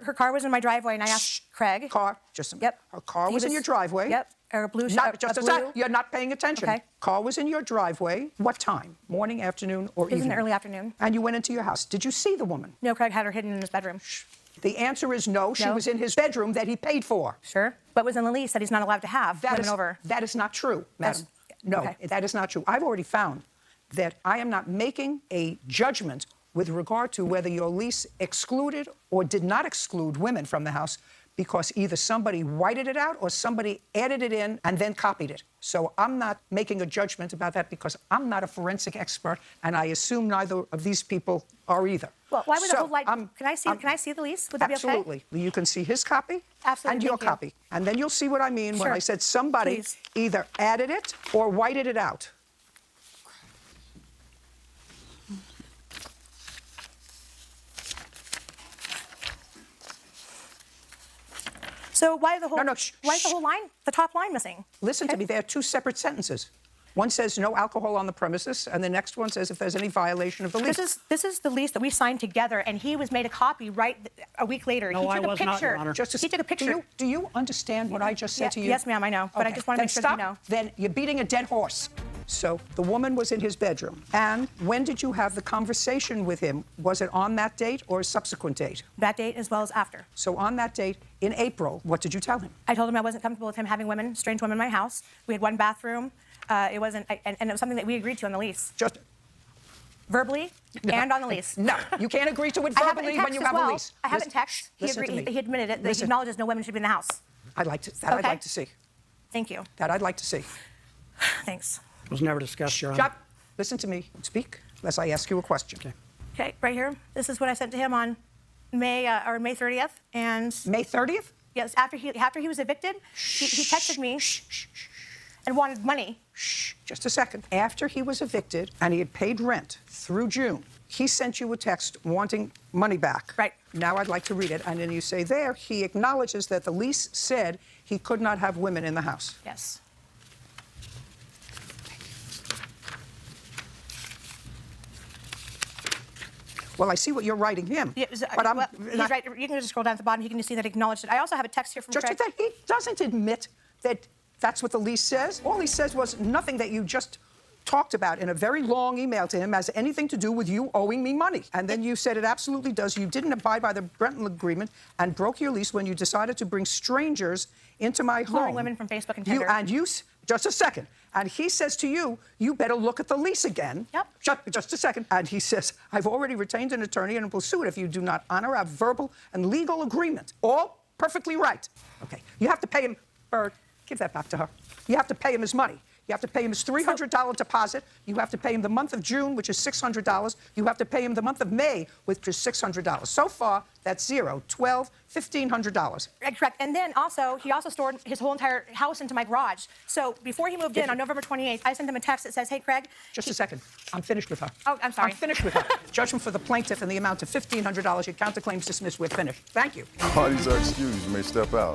her car was in my driveway, and I asked Craig. Car, Yep. Her car was in your driveway. Yep. Or a blue. You're not paying attention. Okay. Car was in your driveway. What time? Morning, afternoon, or evening? It was in the early afternoon. And you went into your house. Did you see the woman? No, Craig had her hidden in his bedroom. The answer is no. She was in his bedroom that he paid for. Sure. But was in the lease that he's not allowed to have women over. That is not true, madam. No, okay. That is not true. I've already found that I am not making a judgment with regard to whether your lease excluded or did not exclude women from the house, because either somebody whited it out or somebody added it in and then copied it. So I'm not making a judgment about that because I'm not a forensic expert, and I assume neither of these people are either. Well, why would the whole light? Can I see the lease? Would that be okay? Absolutely. You can see his copy Absolutely, and your thank you. copy. And then you'll see what I mean when Sure. I said somebody Please. either added it or whited it out. So why the whole? No, why is the whole line, the top line, missing? Listen to me. There are two separate sentences. One says no alcohol on the premises, and the next one says if there's any violation of the lease. This is the lease that we signed together, and he was made a copy right a week later. No, he I took was a not, picture. Your Honor. He took a picture. Do you understand what I just said to you? Yes, ma'am, I know. But I just want to make sure that you know. Then you're beating a dead horse. So the woman was in his bedroom. And when did you have the conversation with him? Was it on that date or a subsequent date? That date as well as after. So on that date, in April, what did you tell him? I told him I wasn't comfortable with him having women, strange women in my house. We had one bathroom. It wasn't, and it was something that we agreed to on the lease. Just verbally and on the lease. No, you can't agree to it verbally when you have a lease. I have it in text. He admitted it. That he acknowledges no women should be in the house. I'd like to see. Thank you. That I'd like to see. Thanks. It was never discussed, Your Honor. Stop. Listen to me. Speak, unless I ask you a question. Okay, right here. This is what I sent to him on May 30th, and May 30th? yes, after he was evicted, he texted me and wanted money. Shh, just a second. After he was evicted and he had paid rent through June, he sent you a text wanting money back. Right. Now I'd like to read it. And then you say there, he acknowledges that the lease said he could not have women in the house. Yes. Well, I see what you're writing him. Yeah, but I'm he's right. You can just scroll down to the bottom. You can just see that he acknowledged it. I also have a text here from just Craig. that he doesn't admit that that's what the lease says. All he says was nothing that you just talked about in a very long email to him has anything to do with you owing me money. And then you said it absolutely does. You didn't abide by the Brenton Agreement and broke your lease when you decided to bring strangers into my home. Luring women from Facebook and Tinder. Just a second. And he says to you, you better look at the lease again. Yep. Just a second. And he says, I've already retained an attorney and will sue it if you do not honor our verbal and legal agreement. All perfectly right. Okay. You have to pay him, Bird, give that back to her. You have to pay him his money. You have to pay him his $300 deposit. You have to pay him the month of June, which is $600. You have to pay him the month of May, which is $600. So far, that's $0, $1,200, $1,500. Correct. And then also, he also stored his whole entire house into my garage. So before he moved in on November 28th, I sent him a text that says, hey, Craig. Just a second. I'm finished with her. Oh, I'm sorry. I'm finished with her. Judgment for the plaintiff in the amount of $1,500. Your counterclaim's dismissed. We're finished. Thank you. Parties are excused. You may step out.